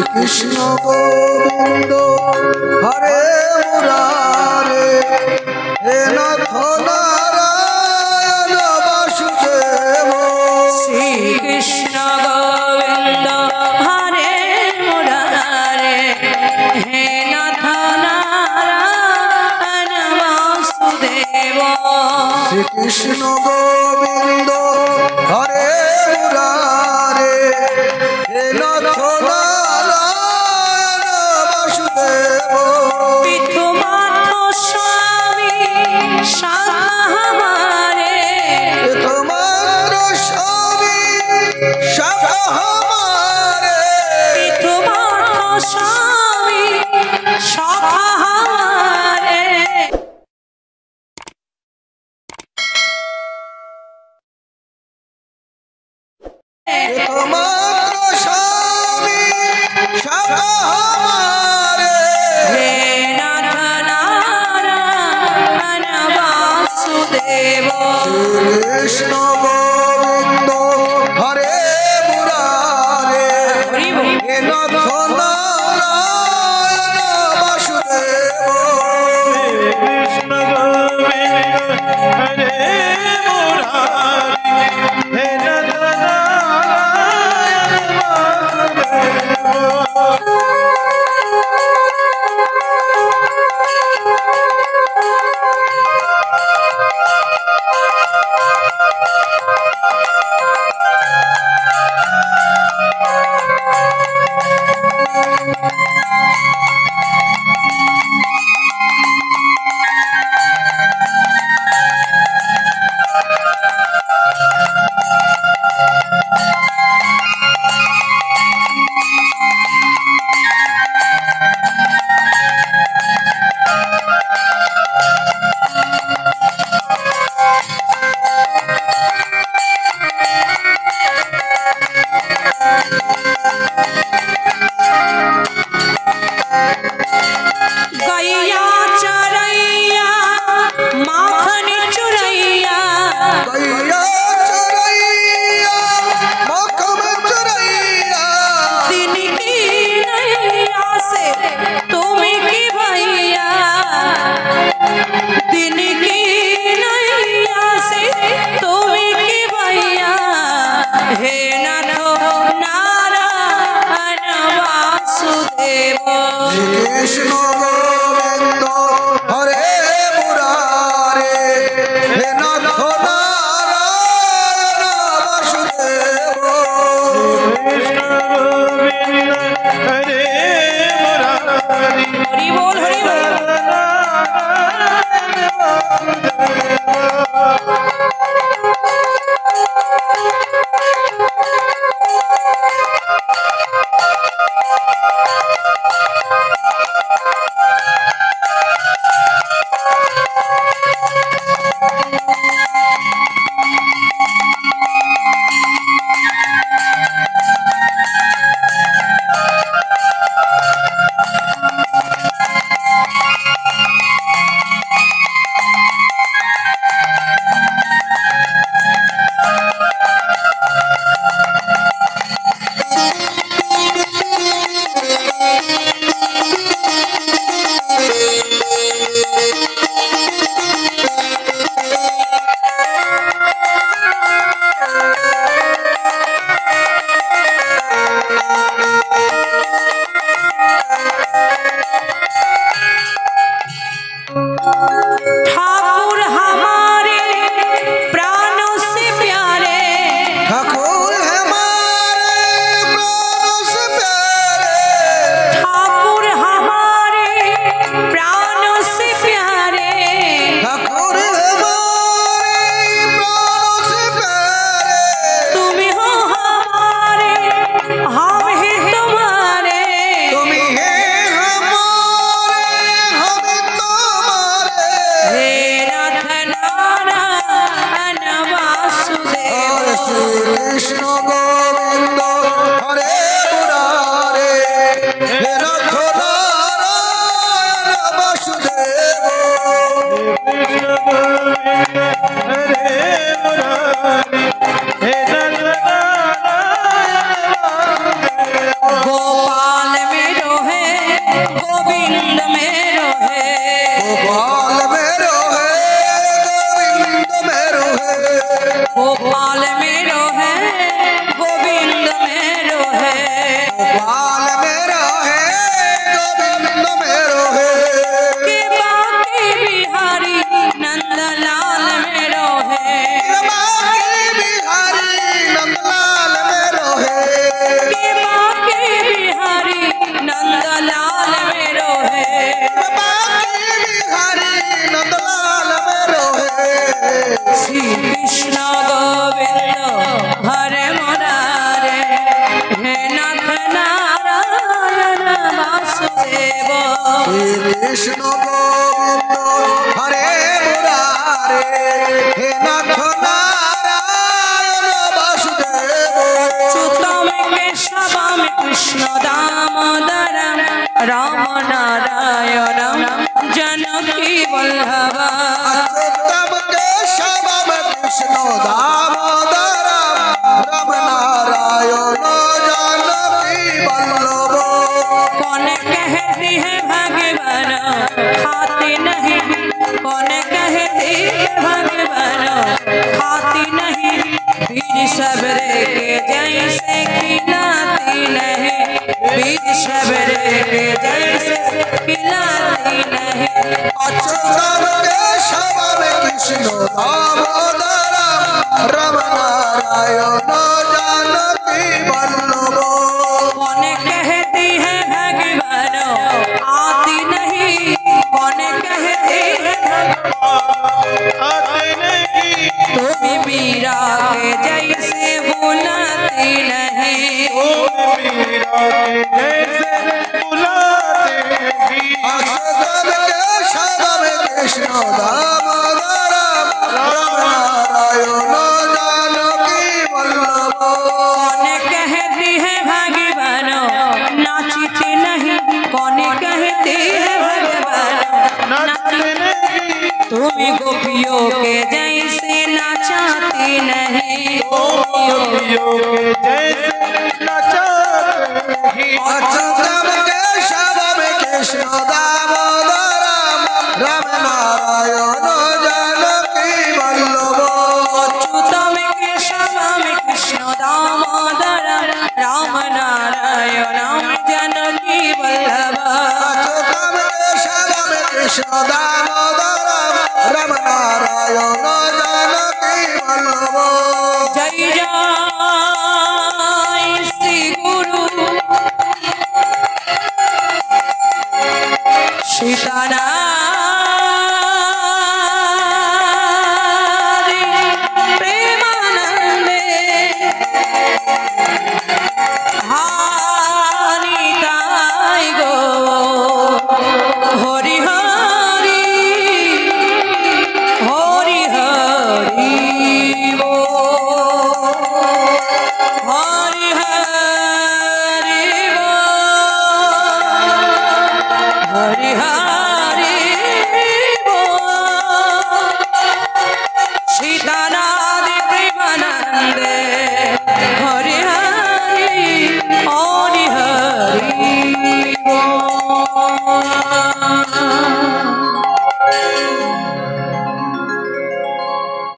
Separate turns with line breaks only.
कृष्ण गोविंद हरे मुरारे हे नाथ नारायण वासुदेव
श्री कृष्ण गोविंद हरे मुरारे हे नाथ नारायण वासुदेव
श्री कृष्ण गोविंद हरे मुरारे हे नाथ नारायण वासुदेव
पितृमातृ स्वामी शाखा हमारे
तुम्हारा स्वामी शाखा हमारे
पितृमातृ स्वामी शाखा हमारे
तुम्हारा स्वामी शाखा हमारे
हे नाथ नारायण वासुदेव
कृष्ण गोविंद हरे मुरारे हे नाथ नारायण वासुदेव
कृष्ण गोविंद हरे मुरारी हे नाथ नारायण वासुदेव
गैया चरैया माखन चुरैया
गैया चरैया मखम चरैया
दिन की नैया से तुम की भैया दिन की नैया से तुम की भैया हे नाथ नारायण वासुदेव
कृष्ण गोविंद हरे मुरारे हे नाथ नारायण वासुदेव
कृष्ण गोविंद हरे मुरारी
हरि बोल हरि बोल ठाकुर हमारे प्राणों से प्यारे
ठाकुर हमारे प्राणों से प्यारे
ठाकुर हमारे प्राणों से प्यारे
ठाकुर हमारे प्राणों से प्यारे
तुम हो हमारे हम ही तुम्हारे
तुम ही हमारे हम तुम्हारे
हे नाथ नारायण वासुदेव
श्री कृष्ण गोविंद हरे मुरारे हे नाथ नारायण वासुदेव
कृष्ण गोविंद हरे मुरारी हे नाथ नारायण वासुदेव
गोपाल
কৃষ্ণ গোবিন্দ হরে মুরারে হে নাথ নারায়ণ বাসুদেব
চ্যুতম কেশবম কৃষ্ণ দামোদরম রাম নারায়ণম জানকী বল্লভ
अच्युतम केशवम कृष्ण दामोदरम राम नारायण जानकी वल्लभ
कौन कहती है भगवान खाती नहीं कौन कहती है भगवान खाती नहीं वीर सबरे के जैसे खिलाती नहीं वीर सबरे के जैसे खिलाती नहीं
अच्युतम केशवम कृष्ण दामोदरम राम नारायण जानकी वल्लभ
कौन कहती है भगवान आती नहीं कौन कहती है
आते नहीं
तुम मीरा के जैसे बुलाती नहीं
तुम मीरा के जैसे बुलाते भी
अच्युतम केशवम कृष्ण दामोदरम राम नारायण जानकी वल्लभ
कौन कहती है भगवान नाचती नहीं कौन कहती है भगवान
नाचते नहीं
तुम गोपियों के जैसे नाचाती नहीं
गोपियों के जैसे नचाते नहीं
अच्युतम केशवम कृष्ण दामोदरम राम नारायण जानकी वल्लभ
अच्युतम केशवम कृष्ण दामोदरम राम नारायणम जानकी वल्लभ
अच्युतम केशवम कृष्ण दामोदरम राम नारायण जानकी वल्लभ
जय जय